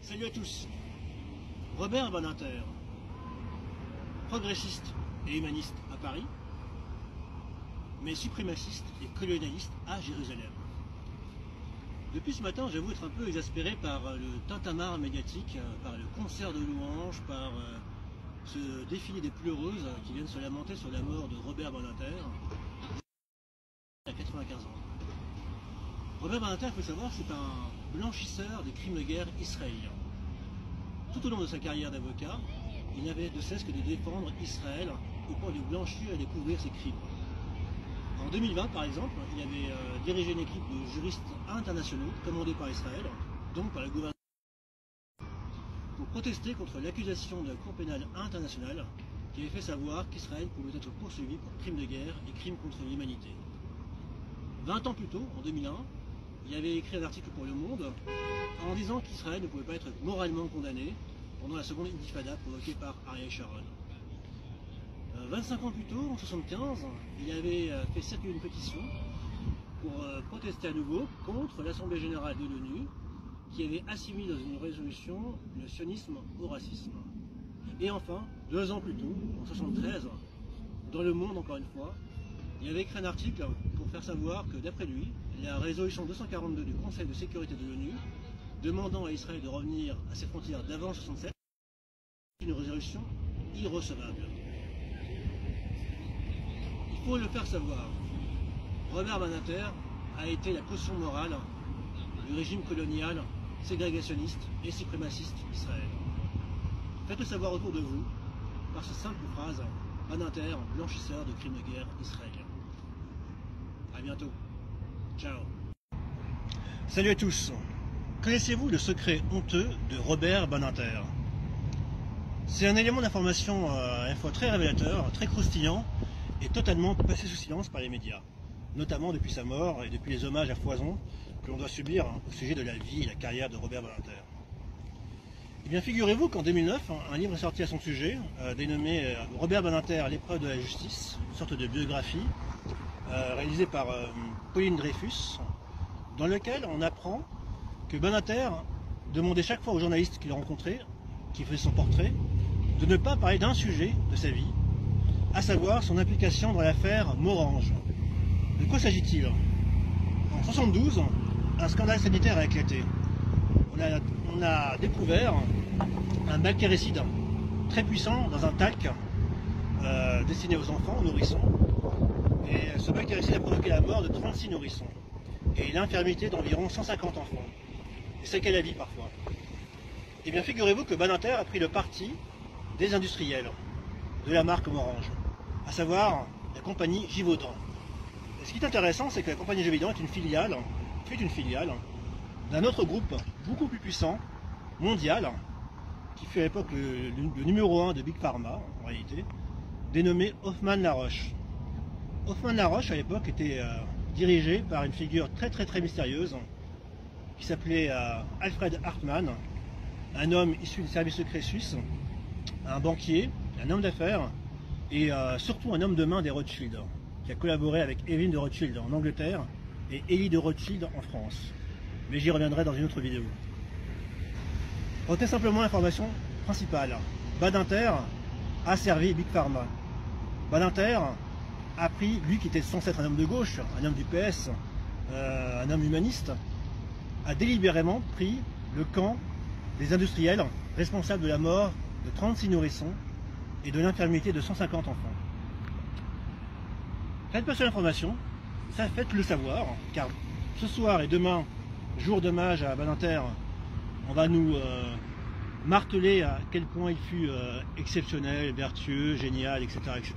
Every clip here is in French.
Salut à tous. Robert Badinter, progressiste et humaniste à Paris, mais suprémaciste et colonialiste à Jérusalem. Depuis ce matin, j'avoue être un peu exaspéré par le tintamarre médiatique, par le concert de louanges, par ce défilé des pleureuses qui viennent se lamenter sur la mort de Robert Badinter à 95 ans. Robert Badinter, il faut savoir, c'est un blanchisseur des crimes de guerre israéliens. Tout au long de sa carrière d'avocat, il n'avait de cesse que de défendre Israël au point de blanchir et de couvrir ses crimes. En 2020, par exemple, il avait dirigé une équipe de juristes internationaux commandés par Israël, donc par le gouvernement, pour protester contre l'accusation de la Cour pénale internationale qui avait fait savoir qu'Israël pouvait être poursuivi pour crimes de guerre et crimes contre l'humanité. 20 ans plus tôt, en 2001, il avait écrit un article pour Le Monde en disant qu'Israël ne pouvait pas être moralement condamné pendant la seconde intifada provoquée par Ariel Sharon. 25 ans plus tôt, en 1975, il avait fait circuler une pétition pour protester à nouveau contre l'Assemblée générale de l'ONU qui avait assimilé dans une résolution le sionisme au racisme. Et enfin, 2 ans plus tôt, en 1973, dans Le Monde encore une fois, il avait écrit un article pour faire savoir que d'après lui, la résolution 242 du Conseil de sécurité de l'ONU demandant à Israël de revenir à ses frontières d'avant 1967 est une résolution irrecevable. Il faut le faire savoir, Robert Badinter a été la caution morale du régime colonial, ségrégationniste et suprémaciste d'Israël. Faites-le savoir autour de vous par cette simple phrase: Badinter, blanchisseur de crimes de guerre israéliens. A bientôt. Ciao. Salut à tous. Connaissez-vous le secret honteux de Robert Badinter? C'est un élément d'information à la fois très révélateur, très croustillant et totalement passé sous silence par les médias, notamment depuis sa mort et depuis les hommages à foison que l'on doit subir au sujet de la vie et la carrière de Robert Badinter. Eh bien, figurez-vous qu'en 2009, un livre est sorti à son sujet, dénommé Robert Badinter, l'épreuve de la justice, une sorte de biographie réalisée par Pauline Dreyfus, dans lequel on apprend que Badinter demandait chaque fois aux journalistes qu'il rencontrait, qui faisaient son portrait, de ne pas parler d'un sujet de sa vie, à savoir son implication dans l'affaire Morhange. De quoi s'agit-il? En 1972, un scandale sanitaire a éclaté. On a découvert un bactéricide très puissant dans un talc destiné aux enfants, aux nourrissons. Et ce bactéricide a provoqué la mort de 36 nourrissons et l'infirmité d'environ 150 enfants. Et c'est qu'à la vie parfois. Et bien figurez-vous que Badinter a pris le parti des industriels de la marque Morhange, à savoir la compagnie Givaudan. Et ce qui est intéressant, c'est que la compagnie Givaudan est une filiale d'un autre groupe beaucoup plus puissant, mondial, qui fut à l'époque le numéro 1 de Big Pharma, en réalité, dénommé Hoffmann-La Roche. Hoffmann-La Roche, à l'époque, était dirigé par une figure très mystérieuse, qui s'appelait Alfred Hartmann, un homme issu du service secret suisse, un banquier, un homme d'affaires, et surtout un homme de main des Rothschild, qui a collaboré avec Evelyne de Rothschild en Angleterre et Élie de Rothschild en France. Mais j'y reviendrai dans une autre vidéo. Retenez simplement l'information principale. Badinter a servi Big Pharma. Badinter a pris, lui qui était censé être un homme de gauche, un homme du PS, un homme humaniste, a délibérément pris le camp des industriels responsables de la mort de 36 nourrissons et de l'infirmité de 150 enfants. Faites passer l'information, ça faites-le savoir, car ce soir et demain, jour d'hommage à Badinter, on va nous marteler à quel point il fut exceptionnel, vertueux, génial, etc., etc.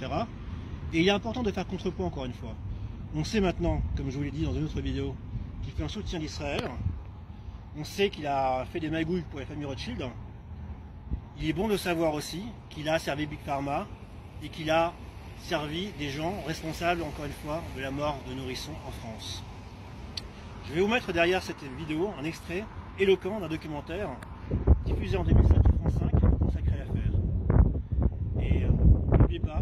Et il est important de faire contrepoids encore une fois. On sait maintenant, comme je vous l'ai dit dans une autre vidéo, qu'il fait un soutien d'Israël. On sait qu'il a fait des magouilles pour la famille Rothschild. Il est bon de savoir aussi qu'il a servi Big Pharma et qu'il a servi des gens responsables, encore une fois, de la mort de nourrissons en France. Je vais vous mettre derrière cette vidéo un extrait éloquent d'un documentaire diffusé en 2007 sur France 5 consacré à l'affaire. Et n'oubliez pas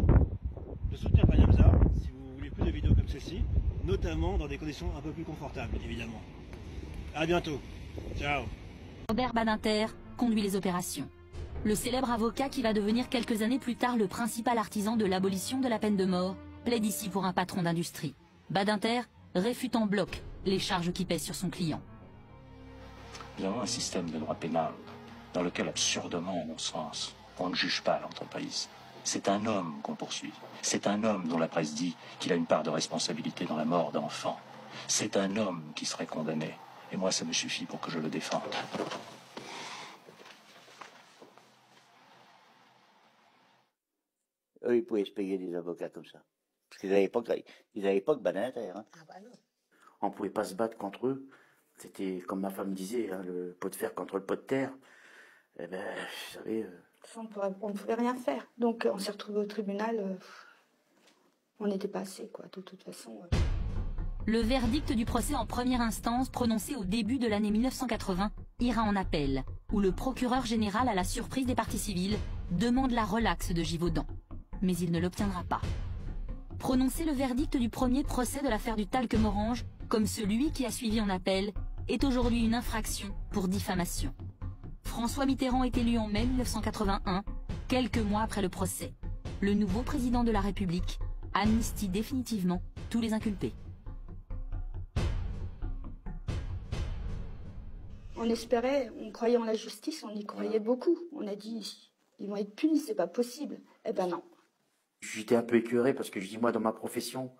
de soutenir Panyamza si vous voulez plus de vidéos comme celle-ci, notamment dans des conditions un peu plus confortables, évidemment. A bientôt. Ciao. Robert Badinter, conduit les opérations. Le célèbre avocat qui va devenir quelques années plus tard le principal artisan de l'abolition de la peine de mort plaide ici pour un patron d'industrie. Badinter réfute en bloc les charges qui pèsent sur son client. Nous avons un système de droit pénal dans lequel, absurdement, à mon sens, on ne juge pas l'entreprise. C'est un homme qu'on poursuit. C'est un homme dont la presse dit qu'il a une part de responsabilité dans la mort d'enfants. C'est un homme qui serait condamné. Et moi, ça me suffit pour que je le défende. Eux, ils pouvaient se payer des avocats comme ça. Parce qu'ils n'avaient pas que Badinter. Hein. Ah bah non. On ne pouvait pas se battre contre eux. C'était, comme ma femme disait, hein, le pot de fer contre le pot de terre. Eh ben, vous savez... On ne pouvait rien faire. Donc on s'est retrouvés au tribunal. On n'était pas assez, quoi, de toute façon. Le verdict du procès en première instance, prononcé au début de l'année 1980, ira en appel, où le procureur général, à la surprise des parties civiles, demande la relaxe de Givaudan. Mais il ne l'obtiendra pas. Prononcer le verdict du premier procès de l'affaire du talc Morange, comme celui qui a suivi en appel, est aujourd'hui une infraction pour diffamation. François Mitterrand est élu en mai 1981, quelques mois après le procès. Le nouveau président de la République amnistie définitivement tous les inculpés. On espérait, on croyait en la justice, on y croyait beaucoup. On a dit, ils vont être punis, c'est pas possible. Eh ben non. J'étais un peu écœuré parce que je dis, moi, dans ma profession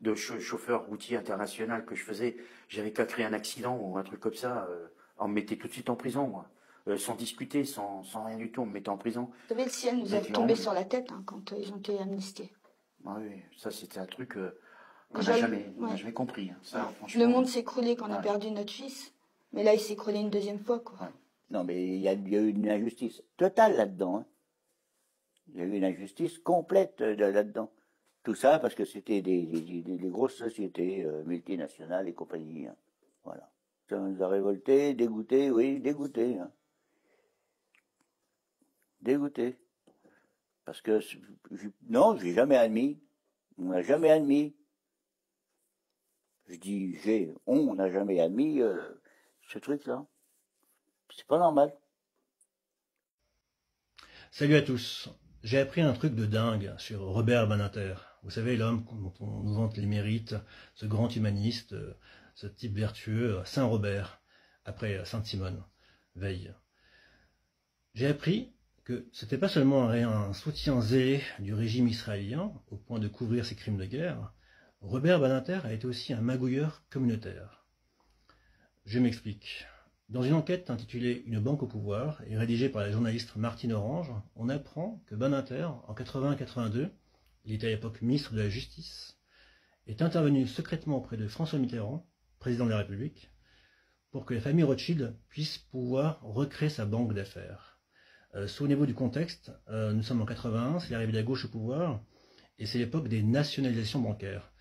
de chauffeur routier international que je faisais, j'avais qu'à créer un accident ou un truc comme ça, on me mettait tout de suite en prison, moi. Sans discuter, sans rien du tout, on me mettait en prison. Vous savez, le ciel nous est tombé sur la tête hein, quand ils ont été amnistiés. Ah oui, ça c'était un truc qu'on Déjà, n'a jamais compris. Hein. Ça, le monde s'est écroulé quand on a perdu notre fils, mais là il s'est écroulé une deuxième fois. Quoi. Ouais. Non, mais il y a eu une injustice totale là-dedans. Hein. Il y a eu une injustice complète là-dedans. Tout ça parce que c'était des grosses sociétés multinationales et compagnie. Hein. Voilà. Ça nous a révoltés, dégoûtés, oui, dégoûtés. Hein. Dégoûté. Parce que, non, je n'ai jamais admis. On n'a jamais admis. Je dis, on n'a jamais admis ce truc-là. C'est pas normal. Salut à tous. J'ai appris un truc de dingue sur Robert Badinter. Vous savez, l'homme dont on nous vante les mérites, ce grand humaniste, ce type vertueux, Saint Robert, après Sainte-Simone, Veille. J'ai appris que c'était pas seulement un soutien zélé du régime israélien, au point de couvrir ses crimes de guerre. Robert Badinter a été aussi un magouilleur communautaire. Je m'explique. Dans une enquête intitulée « Une banque au pouvoir » et rédigée par la journaliste Martine Orange, on apprend que Badinter, en 80-82, il était à l'époque ministre de la Justice, est intervenu secrètement auprès de François Mitterrand, président de la République, pour que la famille Rothschild puisse pouvoir recréer sa banque d'affaires. Souvenez-vous du contexte, nous sommes en 81, c'est l'arrivée de la gauche au pouvoir, et c'est l'époque des nationalisations bancaires,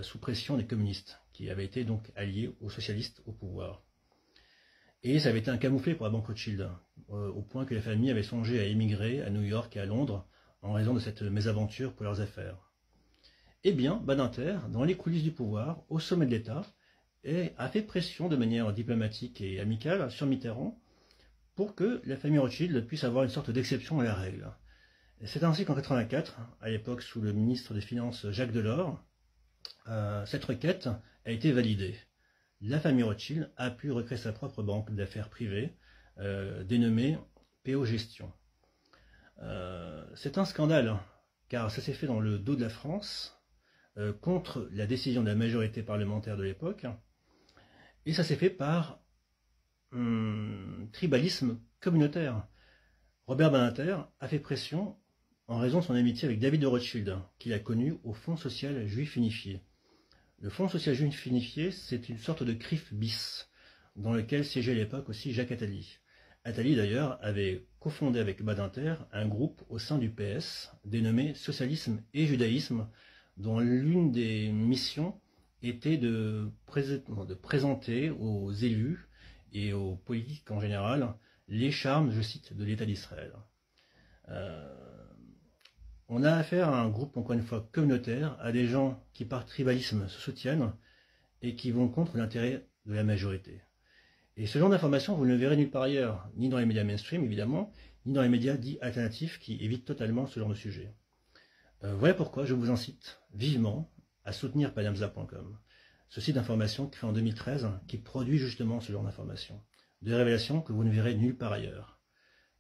sous pression des communistes, qui avaient été donc alliés aux socialistes au pouvoir. Et ça avait été un camouflet pour la banque Rothschild, au point que la famille avait songé à émigrer à New York et à Londres en raison de cette mésaventure pour leurs affaires. Eh bien, Badinter, dans les coulisses du pouvoir, au sommet de l'État, a fait pression de manière diplomatique et amicale sur Mitterrand pour que la famille Rothschild puisse avoir une sorte d'exception à la règle. C'est ainsi qu'en 1984, à l'époque sous le ministre des Finances Jacques Delors, cette requête a été validée. La famille Rothschild a pu recréer sa propre banque d'affaires privée, dénommée PO Gestion. C'est un scandale, car ça s'est fait dans le dos de la France, contre la décision de la majorité parlementaire de l'époque, et ça s'est fait par tribalisme communautaire. Robert Badinter a fait pression en raison de son amitié avec David de Rothschild, qu'il a connu au Fonds social juif unifié. Le Fonds social juif unifié, c'est une sorte de CRIF bis, dans lequel siégeait à l'époque aussi Jacques Attali. Attali, d'ailleurs, avait cofondé avec Badinter un groupe au sein du PS, dénommé Socialisme et Judaïsme, dont l'une des missions était de présenter aux élus et aux politiques en général les charmes, je cite, de l'État d'Israël. On a affaire à un groupe, encore une fois, communautaire, à des gens qui, par tribalisme, se soutiennent et qui vont contre l'intérêt de la majorité. Et ce genre d'informations, vous ne le verrez nulle part ailleurs, ni dans les médias mainstream évidemment, ni dans les médias dits alternatifs qui évitent totalement ce genre de sujet. Voilà pourquoi je vous incite vivement à soutenir panamza.com, ce site d'information créé en 2013 qui produit justement ce genre d'informations, de révélations que vous ne verrez nulle part ailleurs.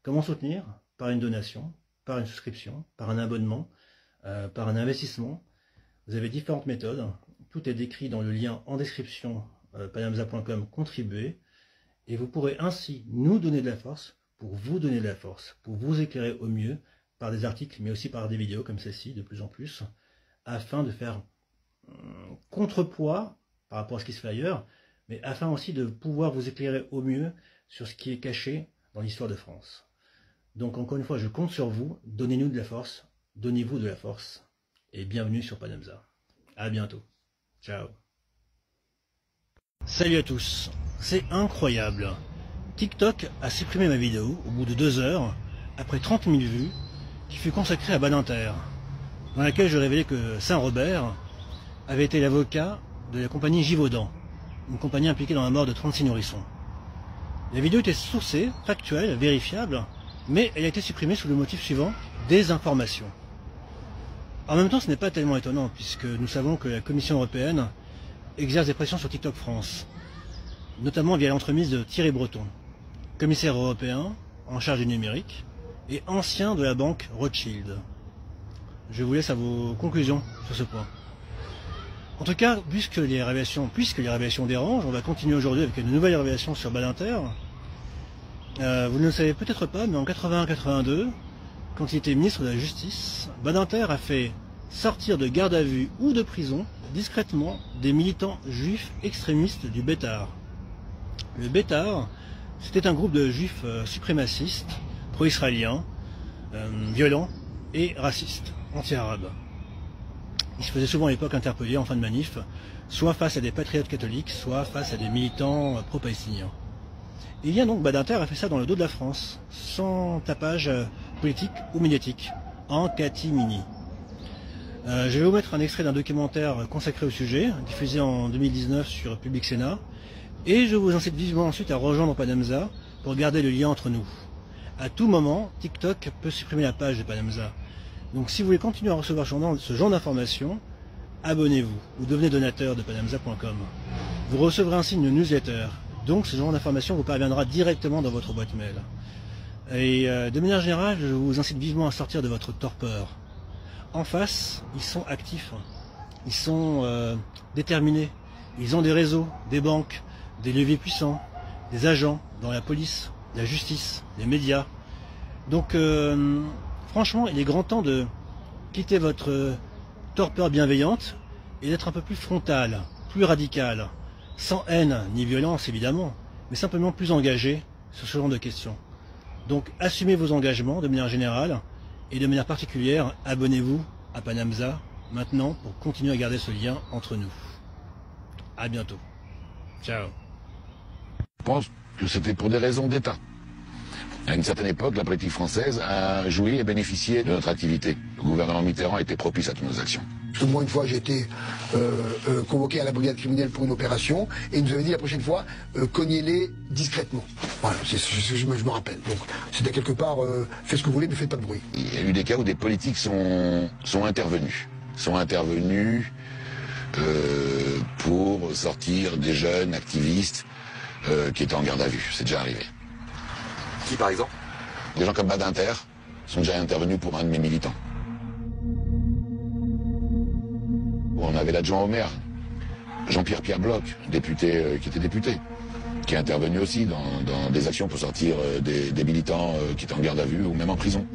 Comment soutenir? Par une donation, par une souscription, par un abonnement, par un investissement. Vous avez différentes méthodes, tout est décrit dans le lien en description panamza.com contribuer, et vous pourrez ainsi nous donner de la force pour vous donner de la force, pour vous éclairer au mieux par des articles, mais aussi par des vidéos comme celle-ci, de plus en plus, afin de faire contrepoids par rapport à ce qui se fait ailleurs, mais afin aussi de pouvoir vous éclairer au mieux sur ce qui est caché dans l'histoire de France. Donc encore une fois, je compte sur vous, donnez-nous de la force, donnez-vous de la force, et bienvenue sur Panamza. À bientôt. Ciao. Salut à tous. C'est incroyable. TikTok a supprimé ma vidéo au bout de 2 heures, après 30 000 vues, qui fut consacrée à Badinter, dans laquelle je révélais que Saint-Robert avait été l'avocat de la compagnie Givaudan, une compagnie impliquée dans la mort de 36 nourrissons. La vidéo était sourcée, factuelle, vérifiable, mais elle a été supprimée sous le motif suivant, désinformation. En même temps, ce n'est pas tellement étonnant, puisque nous savons que la Commission européenne exerce des pressions sur TikTok France, notamment via l'entremise de Thierry Breton, commissaire européen en charge du numérique et ancien de la banque Rothschild. Je vous laisse à vos conclusions sur ce point. En tout cas, puisque les révélations dérangent, on va continuer aujourd'hui avec une nouvelle révélation sur Badinter. Vous ne le savez peut-être pas, mais en 81-82, quand il était ministre de la Justice, Badinter a fait sortir de garde à vue ou de prison discrètement des militants juifs extrémistes du Bétar. Le Bétar, c'était un groupe de juifs suprémacistes, pro-israéliens, violents et racistes, anti-arabes. Ils se faisaient souvent à l'époque interpeller en fin de manif, soit face à des patriotes catholiques, soit face à des militants pro-palestiniens. Et il y a donc Badinter a fait ça dans le dos de la France, sans tapage politique ou médiatique, en catimini. Je vais vous mettre un extrait d'un documentaire consacré au sujet, diffusé en 2019 sur Public Sénat, et je vous incite vivement ensuite à rejoindre Panamza pour garder le lien entre nous. À tout moment, TikTok peut supprimer la page de Panamza. Donc si vous voulez continuer à recevoir ce genre d'informations, abonnez-vous ou devenez donateur de panamza.com. Vous recevrez ainsi une newsletter, donc ce genre d'informations vous parviendra directement dans votre boîte mail. Et de manière générale, je vous incite vivement à sortir de votre torpeur. En face, ils sont actifs, ils sont déterminés, ils ont des réseaux, des banques, des leviers puissants, des agents dans la police, la justice, les médias. Donc franchement, il est grand temps de quitter votre torpeur bienveillante et d'être un peu plus frontal, plus radical, sans haine ni violence évidemment, mais simplement plus engagé sur ce genre de questions. Donc assumez vos engagements de manière générale et de manière particulière, abonnez-vous à Panamza maintenant pour continuer à garder ce lien entre nous. À bientôt. Ciao. Je pense que c'était pour des raisons d'État. À une certaine époque, la politique française a joui et bénéficié de notre activité. Le gouvernement Mitterrand était propice à toutes nos actions. Parce que moi, une fois, j'ai été convoqué à la brigade criminelle pour une opération, et ils nous avaient dit la prochaine fois, cognez-les discrètement. Voilà, c'est ce que je me rappelle. Donc, c'était quelque part, faites ce que vous voulez, mais faites pas de bruit. Il y a eu des cas où des politiques sont intervenus. Pour sortir des jeunes activistes qui étaient en garde à vue. C'est déjà arrivé. Qui, par exemple? Des gens comme Badinter sont déjà intervenus pour un de mes militants. On avait l'adjoint au maire, Jean-Pierre Bloch, député, qui était député, qui est intervenu aussi dans des actions pour sortir des militants qui étaient en garde à vue ou même en prison.